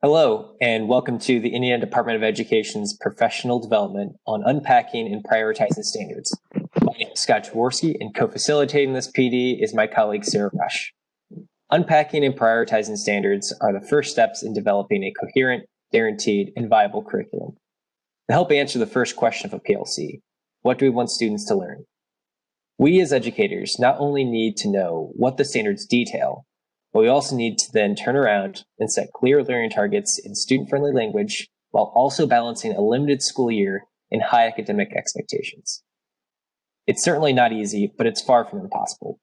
Hello, and welcome to the Indiana Department of Education's Professional Development on Unpacking and Prioritizing Standards. My name is Scott Jaworski, and co-facilitating this PD is my colleague Sarah Rush. Unpacking and prioritizing standards are the first steps in developing a coherent, guaranteed, and viable curriculum. To help answer the first question of a PLC, what do we want students to learn? We as educators not only need to know what the standards detail, but we also need to then turn around and set clear learning targets in student-friendly language while also balancing a limited school year and high academic expectations. It's certainly not easy, but it's far from impossible.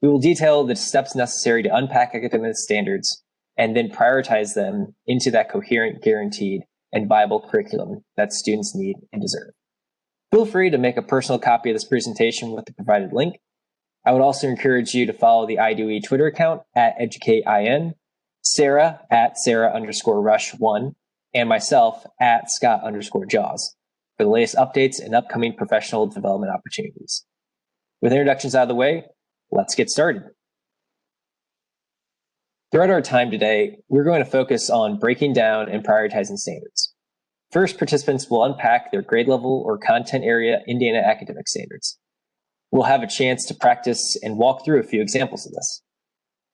We will detail the steps necessary to unpack academic standards and then prioritize them into that coherent, guaranteed, and viable curriculum that students need and deserve. Feel free to make a personal copy of this presentation with the provided link. I would also encourage you to follow the IDOE Twitter account at EducateIN, Sarah at Sarah_Rush1, and myself at Scott_Jaws for the latest updates and upcoming professional development opportunities. With introductions out of the way, let's get started. Throughout our time today, we're going to focus on breaking down and prioritizing standards. First, participants will unpack their grade level or content area Indiana academic standards. We'll have a chance to practice and walk through a few examples of this.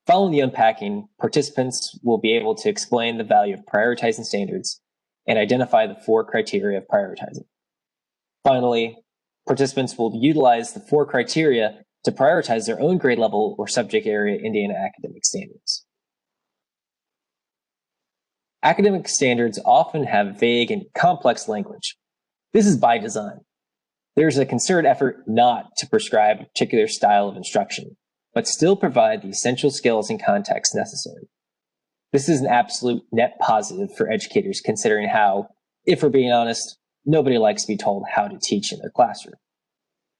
Following the unpacking, participants will be able to explain the value of prioritizing standards and identify the 4 criteria of prioritizing. Finally, participants will utilize the 4 criteria to prioritize their own grade level or subject area Indiana academic standards. Academic standards often have vague and complex language. This is by design. There's a concerted effort not to prescribe a particular style of instruction, but still provide the essential skills and context necessary. This is an absolute net positive for educators considering how, if we're being honest, nobody likes to be told how to teach in their classroom.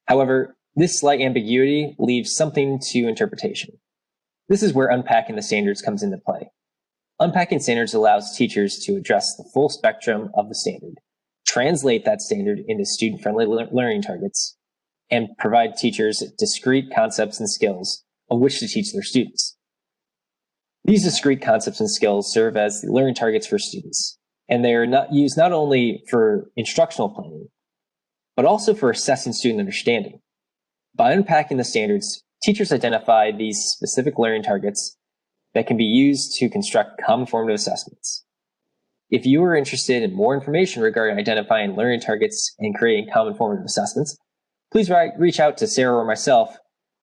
However, this slight ambiguity leaves something to interpretation. This is where unpacking the standards comes into play. Unpacking standards allows teachers to address the full spectrum of the standard, translate that standard into student-friendly learning targets, and provide teachers discrete concepts and skills on which to teach their students. These discrete concepts and skills serve as the learning targets for students, and they are used not only for instructional planning, but also for assessing student understanding. By unpacking the standards, teachers identify these specific learning targets that can be used to construct common formative assessments. If you are interested in more information regarding identifying learning targets and creating common formative assessments, please reach out to Sarah or myself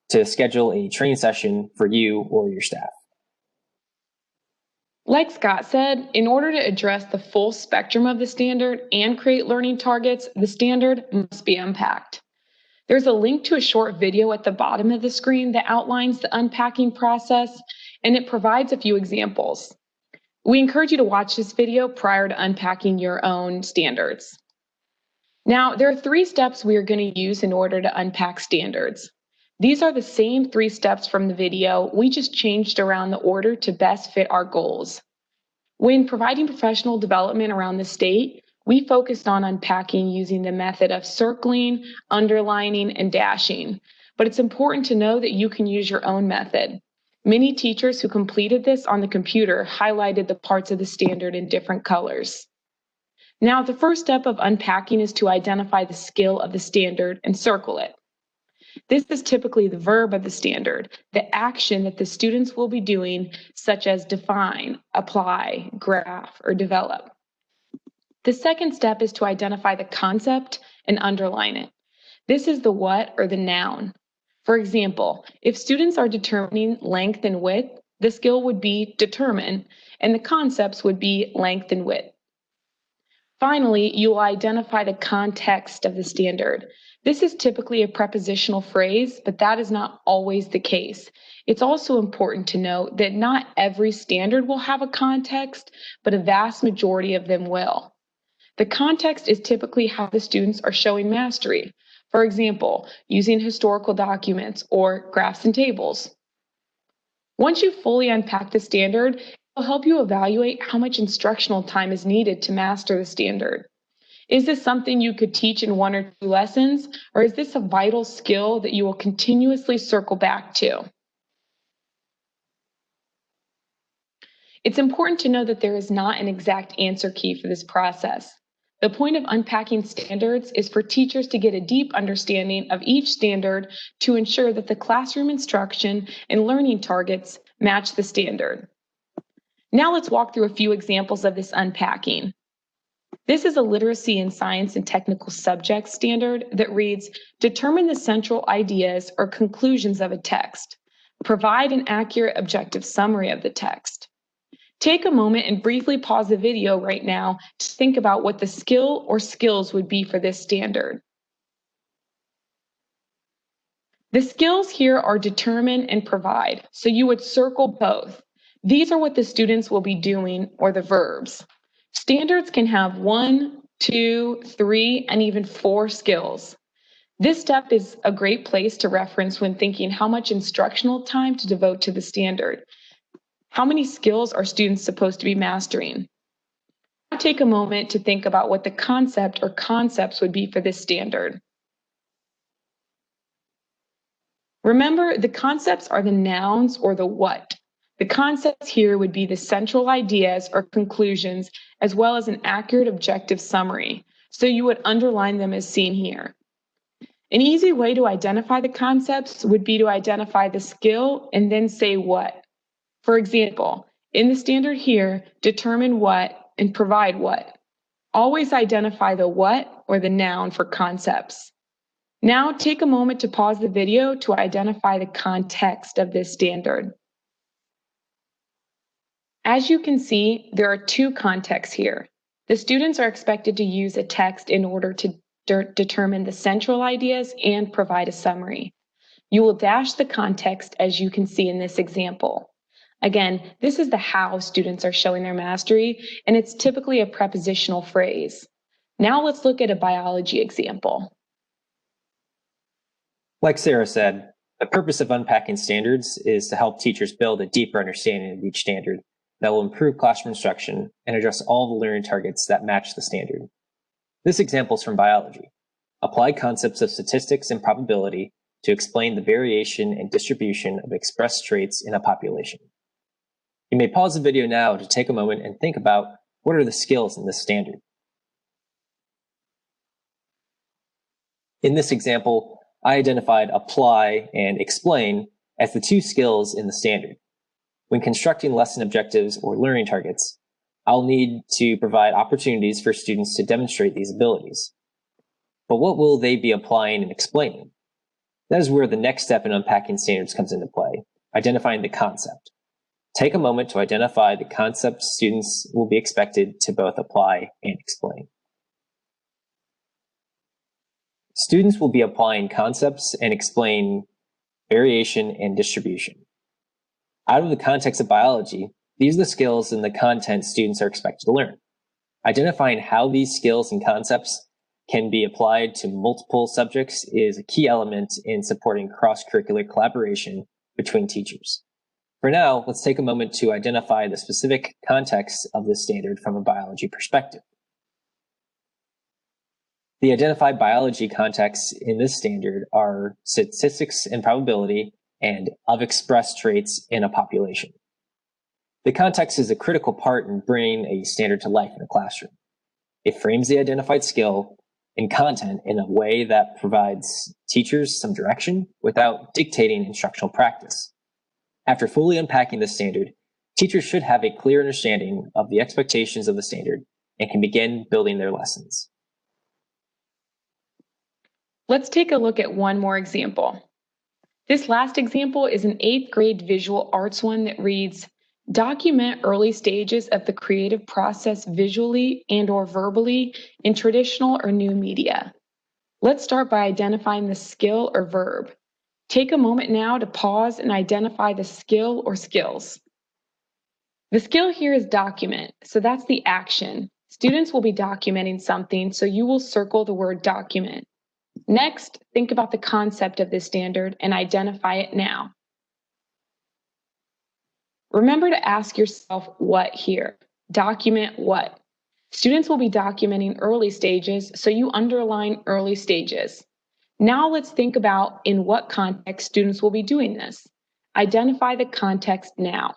to schedule a training session for you or your staff. Like Scott said, in order to address the full spectrum of the standard and create learning targets, the standard must be unpacked. There's a link to a short video at the bottom of the screen that outlines the unpacking process, and it provides a few examples. We encourage you to watch this video prior to unpacking your own standards. Now, there are 3 steps we are going to use in order to unpack standards. These are the same 3 steps from the video, we just changed around the order to best fit our goals. When providing professional development around the state, we focused on unpacking using the method of circling, underlining, and dashing, but it's important to know that you can use your own method. Many teachers who completed this on the computer highlighted the parts of the standard in different colors. Now, the first step of unpacking is to identify the skill of the standard and circle it. This is typically the verb of the standard, the action that the students will be doing, such as define, apply, graph, or develop. The second step is to identify the concept and underline it. This is the what or the noun. For example, if students are determining length and width, the skill would be determine, and the concepts would be length and width. Finally, you will identify the context of the standard. This is typically a prepositional phrase, but that is not always the case. It's also important to note that not every standard will have a context, but a vast majority of them will. The context is typically how the students are showing mastery. For example, using historical documents or graphs and tables. Once you fully unpack the standard, it will help you evaluate how much instructional time is needed to master the standard. Is this something you could teach in 1 or 2 lessons, or is this a vital skill that you will continuously circle back to? It's important to know that there is not an exact answer key for this process. The point of unpacking standards is for teachers to get a deep understanding of each standard to ensure that the classroom instruction and learning targets match the standard. Now let's walk through a few examples of this unpacking. This is a literacy in science and technical subjects standard that reads, determine the central ideas or conclusions of a text. Provide an accurate objective summary of the text. Take a moment and briefly pause the video right now to think about what the skill or skills would be for this standard. The skills here are determine and provide, so you would circle both. These are what the students will be doing, or the verbs. Standards can have 1, 2, 3, and even 4 skills. This step is a great place to reference when thinking how much instructional time to devote to the standard. How many skills are students supposed to be mastering? Now take a moment to think about what the concept or concepts would be for this standard. Remember, the concepts are the nouns or the what. The concepts here would be the central ideas or conclusions, as well as an accurate objective summary. So you would underline them as seen here. An easy way to identify the concepts would be to identify the skill and then say what. For example, in the standard here, determine what and provide what. Always identify the what or the noun for concepts. Now take a moment to pause the video to identify the context of this standard. As you can see, there are 2 contexts here. The students are expected to use a text in order to determine the central ideas and provide a summary. You will dash the context as you can see in this example. Again, this is the how students are showing their mastery, and it's typically a prepositional phrase. Now let's look at a biology example. Like Sarah said, the purpose of unpacking standards is to help teachers build a deeper understanding of each standard that will improve classroom instruction and address all the learning targets that match the standard. This example is from biology. Apply concepts of statistics and probability to explain the variation and distribution of expressed traits in a population. You may pause the video now to take a moment and think about what are the skills in this standard. In this example, I identified apply and explain as the 2 skills in the standard. When constructing lesson objectives or learning targets, I'll need to provide opportunities for students to demonstrate these abilities. But what will they be applying and explaining? That is where the next step in unpacking standards comes into play, identifying the concept. Take a moment to identify the concepts students will be expected to both apply and explain. Students will be applying concepts and explain variation and distribution. Out of the context of biology, these are the skills and the content students are expected to learn. Identifying how these skills and concepts can be applied to multiple subjects is a key element in supporting cross-curricular collaboration between teachers. For now, let's take a moment to identify the specific context of this standard from a biology perspective. The identified biology contexts in this standard are statistics and probability and of expressed traits in a population. The context is a critical part in bringing a standard to life in a classroom. It frames the identified skill and content in a way that provides teachers some direction without dictating instructional practice. After fully unpacking the standard, teachers should have a clear understanding of the expectations of the standard and can begin building their lessons. Let's take a look at one more example. This last example is an 8th grade visual arts one that reads, document early stages of the creative process visually and/or verbally in traditional or new media. Let's start by identifying the skill or verb. Take a moment now to pause and identify the skill or skills. The skill here is document, so that's the action. Students will be documenting something, so you will circle the word document. Next, think about the concept of this standard and identify it now. Remember to ask yourself what here. Document what? Students will be documenting early stages, so you underline early stages. Now let's think about in what context students will be doing this. Identify the context now.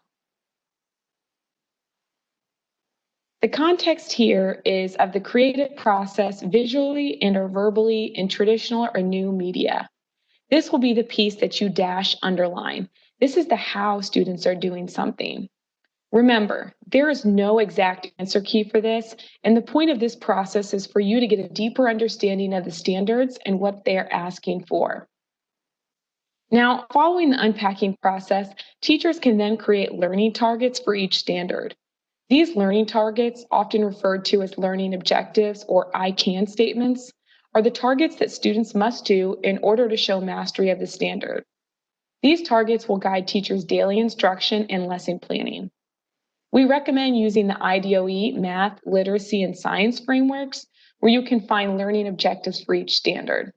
The context here is of the creative process visually and or verbally in traditional or new media. This will be the piece that you dash underline. This is the how students are doing something. Remember, there is no exact answer key for this, and the point of this process is for you to get a deeper understanding of the standards and what they are asking for. Now, following the unpacking process, teachers can then create learning targets for each standard. These learning targets, often referred to as learning objectives or I can statements, are the targets that students must do in order to show mastery of the standard. These targets will guide teachers' daily instruction and lesson planning. We recommend using the IDOE, math, literacy, and science frameworks, where you can find learning objectives for each standard.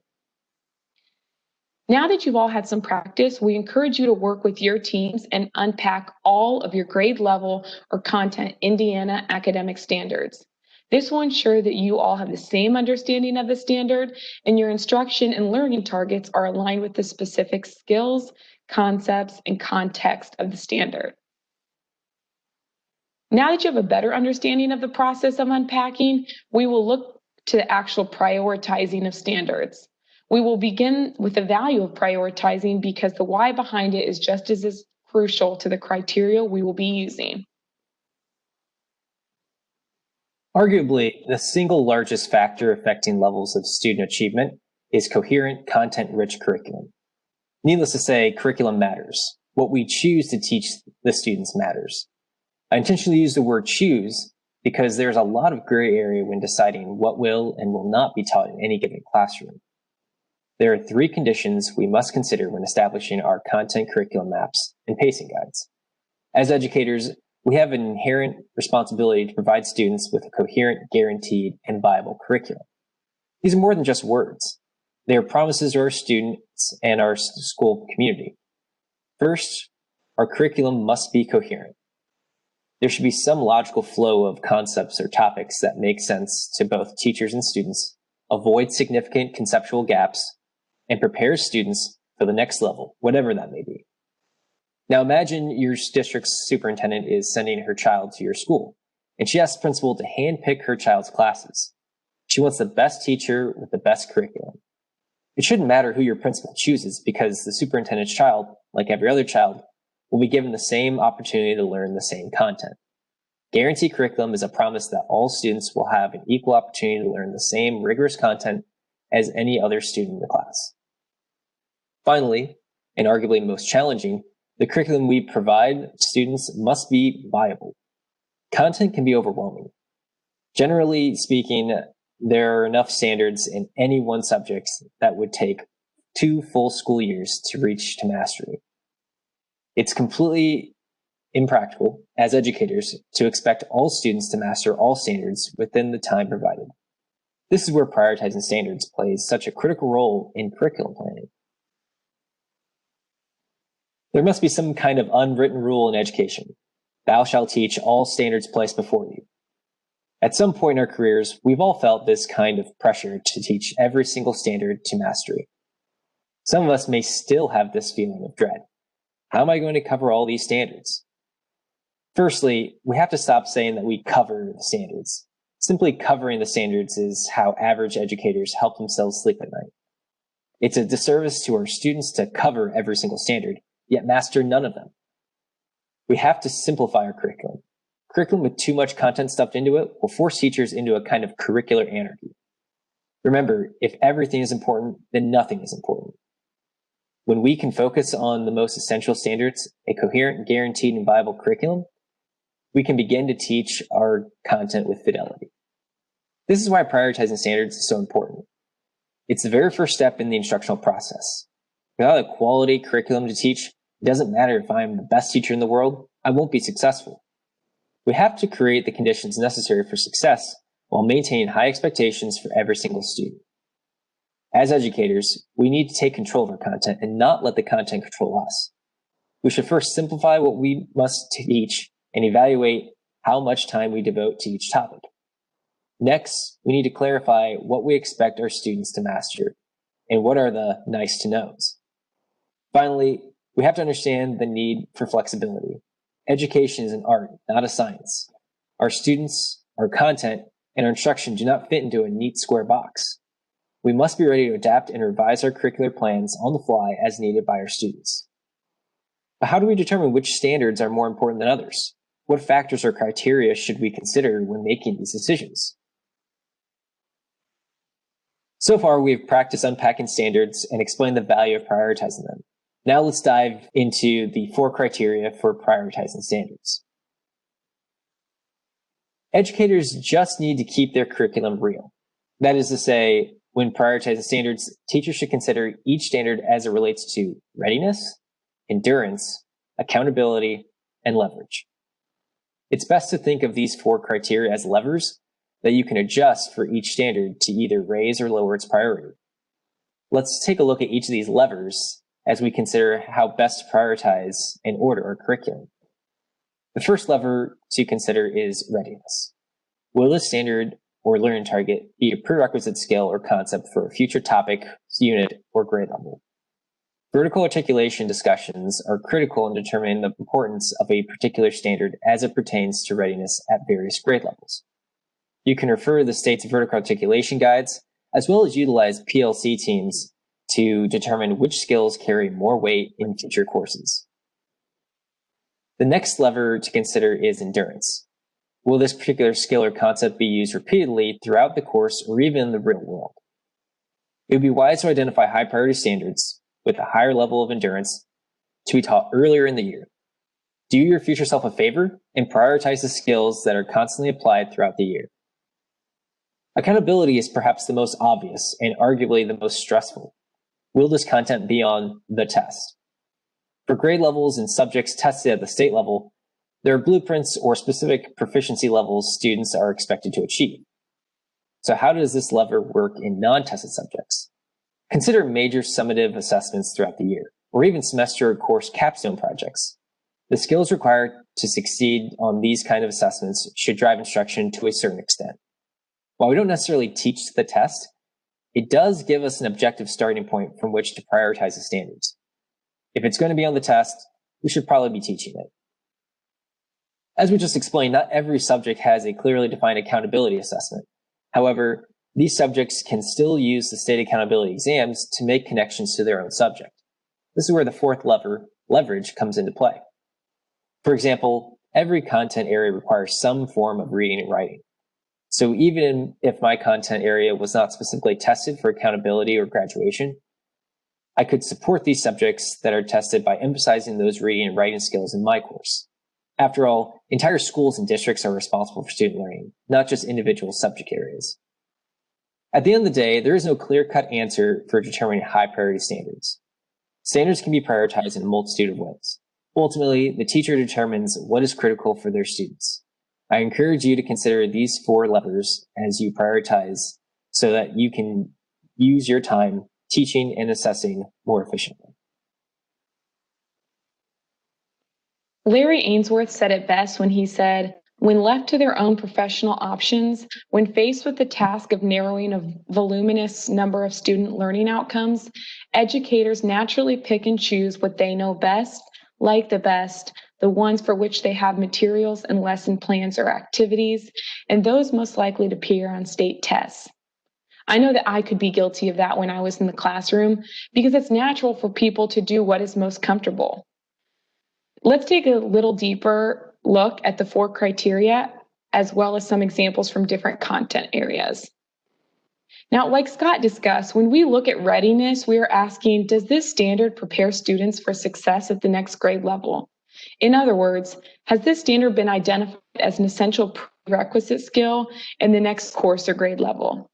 Now that you've all had some practice, we encourage you to work with your teams and unpack all of your grade level or content Indiana academic standards. This will ensure that you all have the same understanding of the standard and your instruction and learning targets are aligned with the specific skills, concepts, and context of the standard. Now that you have a better understanding of the process of unpacking, we will look to the actual prioritizing of standards. We will begin with the value of prioritizing because the why behind it is just as crucial to the criteria we will be using. Arguably, the single largest factor affecting levels of student achievement is coherent, content-rich curriculum. Needless to say, curriculum matters. What we choose to teach the students matters. I intentionally use the word choose because there's a lot of gray area when deciding what will and will not be taught in any given classroom. There are 3 conditions we must consider when establishing our content curriculum maps and pacing guides. As educators, we have an inherent responsibility to provide students with a coherent, guaranteed, and viable curriculum. These are more than just words. They are promises to our students and our school community. First, our curriculum must be coherent. There should be some logical flow of concepts or topics that make sense to both teachers and students, avoid significant conceptual gaps, and prepare students for the next level, whatever that may be. Now imagine your district's superintendent is sending her child to your school, and she asks the principal to handpick her child's classes. She wants the best teacher with the best curriculum. It shouldn't matter who your principal chooses because the superintendent's child, like every other child, will be given the same opportunity to learn the same content. Guaranteed curriculum is a promise that all students will have an equal opportunity to learn the same rigorous content as any other student in the class. Finally, and arguably most challenging, the curriculum we provide students must be viable. Content can be overwhelming. Generally speaking, there are enough standards in any one subject that would take 2 full school years to reach to mastery. It's completely impractical as educators to expect all students to master all standards within the time provided. This is where prioritizing standards plays such a critical role in curriculum planning. There must be some kind of unwritten rule in education. Thou shalt teach all standards placed before you. At some point in our careers, we've all felt this kind of pressure to teach every single standard to mastery. Some of us may still have this feeling of dread. How am I going to cover all these standards? Firstly, we have to stop saying that we cover the standards. Simply covering the standards is how average educators help themselves sleep at night. It's a disservice to our students to cover every single standard, yet master none of them. We have to simplify our curriculum. Curriculum with too much content stuffed into it will force teachers into a kind of curricular anarchy. Remember, if everything is important, then nothing is important. When we can focus on the most essential standards, a coherent, guaranteed, and viable curriculum, we can begin to teach our content with fidelity. This is why prioritizing standards is so important. It's the very first step in the instructional process. Without a quality curriculum to teach, it doesn't matter if I'm the best teacher in the world, I won't be successful. We have to create the conditions necessary for success while maintaining high expectations for every single student. As educators, we need to take control of our content and not let the content control us. We should first simplify what we must teach and evaluate how much time we devote to each topic. Next, we need to clarify what we expect our students to master and what are the nice to knows. Finally, we have to understand the need for flexibility. Education is an art, not a science. Our students our content, and our instruction do not fit into a neat square box. We must be ready to adapt and revise our curricular plans on the fly as needed by our students. But how do we determine which standards are more important than others? What factors or criteria should we consider when making these decisions? So far, we've practiced unpacking standards and explained the value of prioritizing them. Now let's dive into the 4 criteria for prioritizing standards. Educators just need to keep their curriculum real. That is to say, when prioritizing standards, teachers should consider each standard as it relates to readiness, endurance, accountability, and leverage. It's best to think of these 4 criteria as levers that you can adjust for each standard to either raise or lower its priority. Let's take a look at each of these levers as we consider how best to prioritize and order our curriculum. The first lever to consider is readiness. Will this standard or learning target be a prerequisite skill or concept for a future topic, unit, or grade level? Vertical articulation discussions are critical in determining the importance of a particular standard as it pertains to readiness at various grade levels. You can refer to the state's vertical articulation guides, as well as utilize PLC teams to determine which skills carry more weight in future courses. The next lever to consider is endurance. Will this particular skill or concept be used repeatedly throughout the course or even in the real world? It would be wise to identify high priority standards with a higher level of endurance to be taught earlier in the year. Do your future self a favor and prioritize the skills that are constantly applied throughout the year. Accountability is perhaps the most obvious and arguably the most stressful. Will this content be on the test? For grade levels and subjects tested at the state level, there are blueprints or specific proficiency levels students are expected to achieve. So how does this lever work in non-tested subjects? Consider major summative assessments throughout the year, or even semester or course capstone projects. The skills required to succeed on these kind of assessments should drive instruction to a certain extent. While we don't necessarily teach the test, it does give us an objective starting point from which to prioritize the standards. If it's going to be on the test, we should probably be teaching it. As we just explained, not every subject has a clearly defined accountability assessment. However, these subjects can still use the state accountability exams to make connections to their own subject. This is where the 4th lever, leverage, comes into play. For example, every content area requires some form of reading and writing. So even if my content area was not specifically tested for accountability or graduation, I could support these subjects that are tested by emphasizing those reading and writing skills in my course. After all, entire schools and districts are responsible for student learning, not just individual subject areas. At the end of the day, there is no clear-cut answer for determining high priority standards. Standards can be prioritized in a multitude of ways. Ultimately, the teacher determines what is critical for their students. I encourage you to consider these 4 levers as you prioritize so that you can use your time teaching and assessing more efficiently. Larry Ainsworth said it best when he said, "When left to their own professional options, when faced with the task of narrowing a voluminous number of student learning outcomes, educators naturally pick and choose what they know best, like the best, the ones for which they have materials and lesson plans or activities, and those most likely to appear on state tests." I know that I could be guilty of that when I was in the classroom because it's natural for people to do what is most comfortable. Let's take a little deeper look at the 4 criteria as well as some examples from different content areas. Now, like Scott discussed, when we look at readiness, we are asking, does this standard prepare students for success at the next grade level? In other words, has this standard been identified as an essential prerequisite skill in the next course or grade level?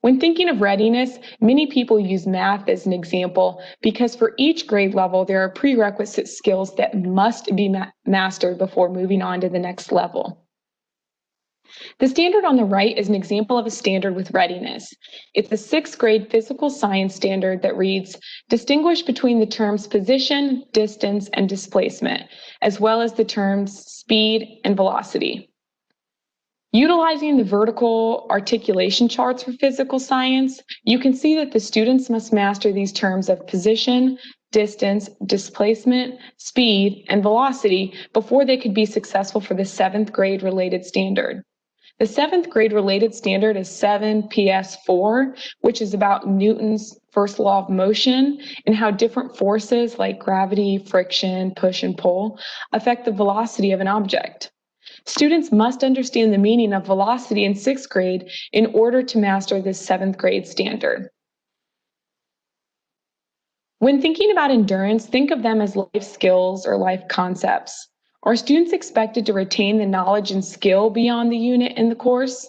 When thinking of readiness, many people use math as an example because for each grade level, there are prerequisite skills that must be mastered before moving on to the next level. The standard on the right is an example of a standard with readiness. It's a 6th grade physical science standard that reads, "Distinguish between the terms position, distance, and displacement, as well as the terms speed and velocity." Utilizing the vertical articulation charts for physical science, you can see that the students must master these terms of position, distance, displacement, speed, and velocity before they could be successful for the 7th grade related standard. The 7th grade related standard is 7 PS4, which is about Newton's first law of motion and how different forces like gravity, friction, push, and pull affect the velocity of an object. Students must understand the meaning of velocity in 6th grade in order to master this 7th grade standard. When thinking about endurance, think of them as life skills or life concepts. Are students expected to retain the knowledge and skill beyond the unit in the course?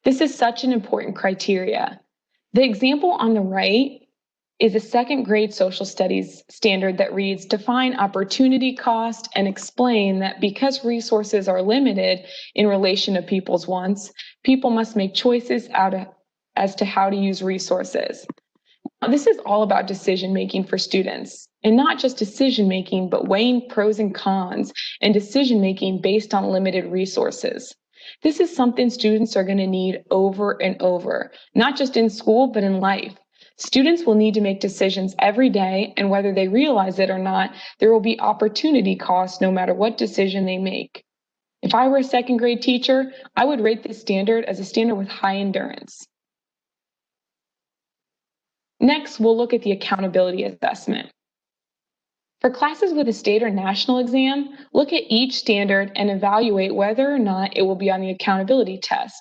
This is such an important criteria. The example on the right is a 2nd grade social studies standard that reads, define opportunity cost and explain that because resources are limited in relation to people's wants, people must make choices as to how to use resources. Now, this is all about decision making for students, and not just decision making, but weighing pros and cons and decision making based on limited resources. This is something students are going to need over and over, not just in school, but in life. Students will need to make decisions every day, and whether they realize it or not, there will be opportunity costs no matter what decision they make. If I were a 2nd grade teacher, I would rate this standard as a standard with high endurance. Next, we'll look at the accountability assessment. For classes with a state or national exam, look at each standard and evaluate whether or not it will be on the accountability test.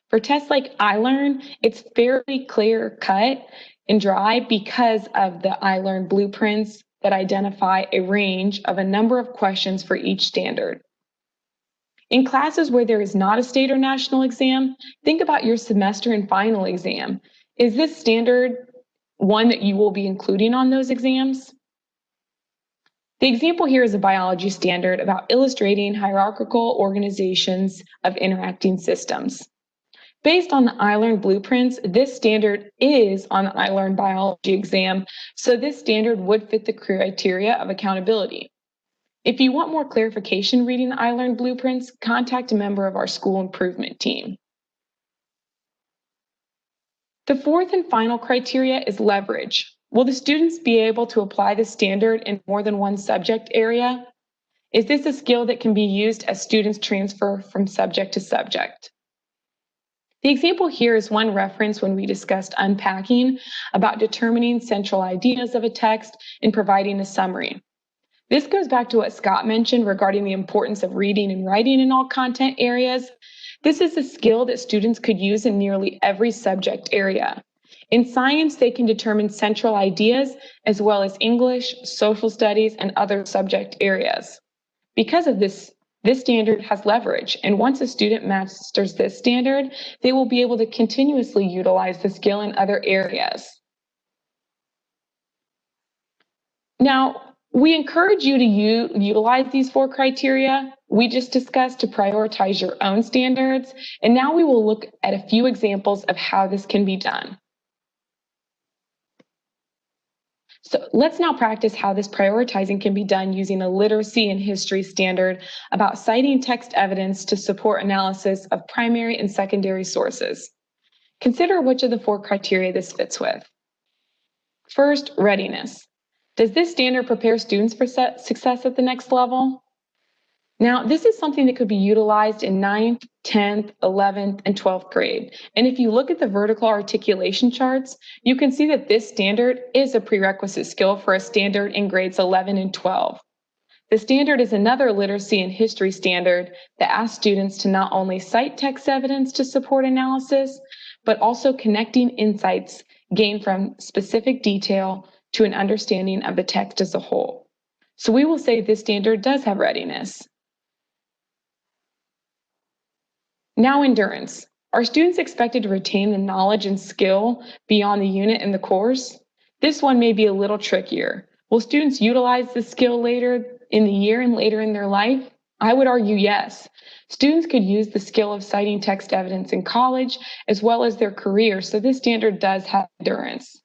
For tests like iLearn, it's fairly clear cut and dry because of the iLearn blueprints that identify a range of a number of questions for each standard. In classes where there is not a state or national exam, think about your semester and final exam. Is this standard one that you will be including on those exams? The example here is a biology standard about illustrating hierarchical organizations of interacting systems. Based on the iLearn blueprints, this standard is on the iLearn biology exam, so this standard would fit the criteria of accountability. If you want more clarification reading the iLearn blueprints, contact a member of our school improvement team. The 4th and final criteria is leverage. Will the students be able to apply the standard in more than one subject area? Is this a skill that can be used as students transfer from subject to subject? The example here is one reference when we discussed unpacking about determining central ideas of a text and providing a summary. This goes back to what Scott mentioned regarding the importance of reading and writing in all content areas. This is a skill that students could use in nearly every subject area. In science, they can determine central ideas as well as English, social studies, and other subject areas. Because of this standard has leverage, and once a student masters this standard, they will be able to continuously utilize the skill in other areas. Now, we encourage you to utilize these 4 criteria we just discussed to prioritize your own standards, and now we will look at a few examples of how this can be done. So let's now practice how this prioritizing can be done using a literacy and history standard about citing text evidence to support analysis of primary and secondary sources. Consider which of the 4 criteria this fits with. First, readiness. Does this standard prepare students for success at the next level? Now, this is something that could be utilized in 9th, 10th, 11th, and 12th grade. And if you look at the vertical articulation charts, you can see that this standard is a prerequisite skill for a standard in grades 11 and 12. The standard is another literacy and history standard that asks students to not only cite text evidence to support analysis, but also connecting insights gained from specific detail to an understanding of the text as a whole. So we will say this standard does have readiness. Now, endurance. Are students expected to retain the knowledge and skill beyond the unit in the course? This one may be a little trickier. Will students utilize this skill later in the year and later in their life? I would argue yes. Students could use the skill of citing text evidence in college as well as their career, so this standard does have endurance.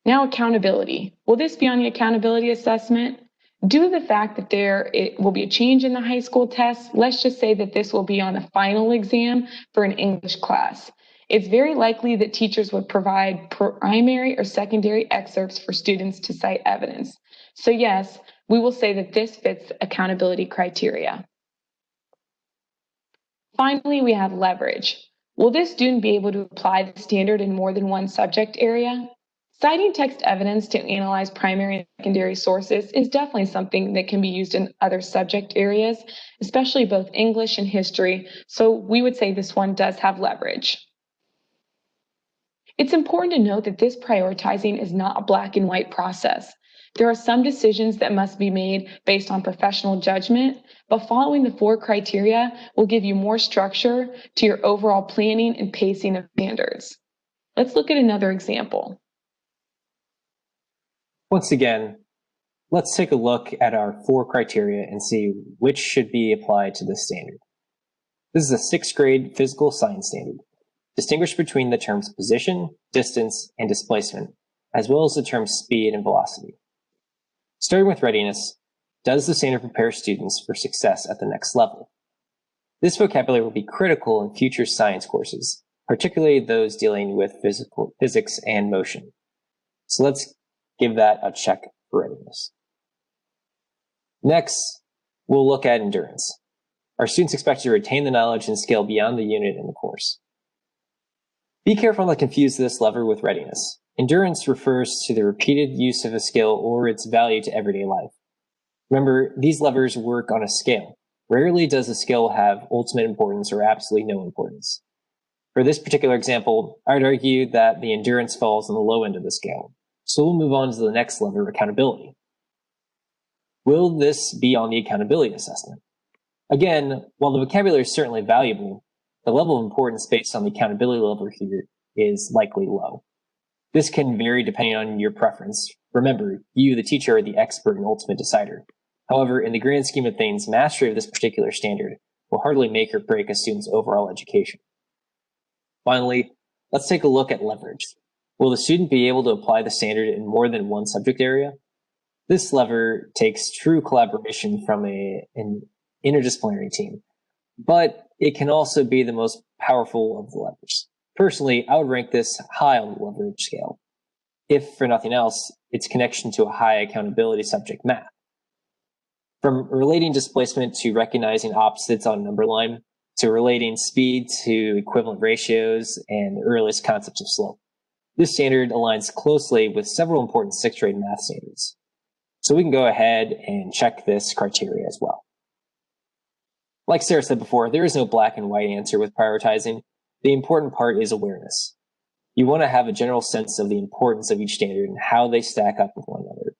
Now, accountability. Will this be on the accountability assessment? Due to the fact that it will be a change in the high school test, let's just say that this will be on a final exam for an English class. It's very likely that teachers would provide primary or secondary excerpts for students to cite evidence. So yes, we will say that this fits accountability criteria. Finally, we have leverage. Will this student be able to apply the standard in more than one subject area? Citing text evidence to analyze primary and secondary sources is definitely something that can be used in other subject areas, especially both English and history, so we would say this one does have leverage. It's important to note that this prioritizing is not a black and white process. There are some decisions that must be made based on professional judgment, but following the 4 criteria will give you more structure to your overall planning and pacing of standards. Let's look at another example. Once again, let's take a look at our 4 criteria and see which should be applied to this standard. This is a 6th grade physical science standard. Distinguish between the terms position, distance, and displacement, as well as the terms speed and velocity. Starting with readiness, does the standard prepare students for success at the next level? This vocabulary will be critical in future science courses, particularly those dealing with physics and motion. So let's give that a check for readiness. Next, we'll look at endurance. Are students expected to retain the knowledge and skill beyond the unit in the course? Be careful not to confuse this lever with readiness. Endurance refers to the repeated use of a skill or its value to everyday life. Remember, these levers work on a scale. Rarely does a skill have ultimate importance or absolutely no importance. For this particular example, I'd argue that the endurance falls on the low end of the scale. So we'll move on to the next lever, accountability. Will this be on the accountability assessment? Again, while the vocabulary is certainly valuable, the level of importance based on the accountability level here is likely low. This can vary depending on your preference. Remember, you, the teacher, are the expert and ultimate decider. However, in the grand scheme of things, mastery of this particular standard will hardly make or break a student's overall education. Finally, let's take a look at leverage. Will the student be able to apply the standard in more than one subject area? This lever takes true collaboration from an interdisciplinary team, but it can also be the most powerful of the levers. Personally, I would rank this high on the leverage scale. If for nothing else, its connection to a high accountability subject, math. From relating displacement to recognizing opposites on a number line, to relating speed to equivalent ratios and the earliest concepts of slope. This standard aligns closely with several important 6th grade math standards. So we can go ahead and check this criteria as well. Like Sarah said before, there is no black and white answer with prioritizing. The important part is awareness. You want to have a general sense of the importance of each standard and how they stack up with one another.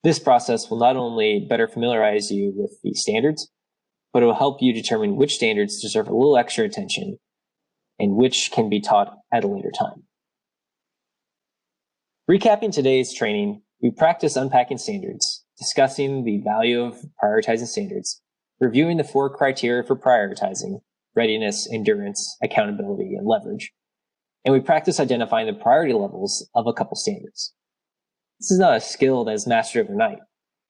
This process will not only better familiarize you with the standards, but it will help you determine which standards deserve a little extra attention and which can be taught at a later time. Recapping today's training, we practiced unpacking standards, discussing the value of prioritizing standards, reviewing the 4 criteria for prioritizing: readiness, endurance, accountability, and leverage. And we practiced identifying the priority levels of a couple standards. This is not a skill that is mastered overnight.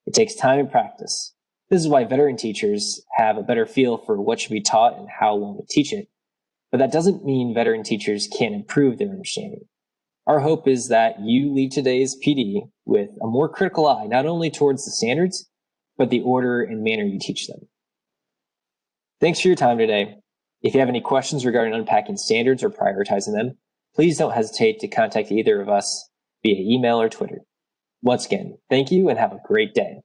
It takes time and practice. This is why veteran teachers have a better feel for what should be taught and how long to teach it. But that doesn't mean veteran teachers can't improve their understanding. Our hope is that you leave today's PD with a more critical eye, not only towards the standards, but the order and manner you teach them. Thanks for your time today. If you have any questions regarding unpacking standards or prioritizing them, please don't hesitate to contact either of us via email or Twitter. Once again, thank you and have a great day.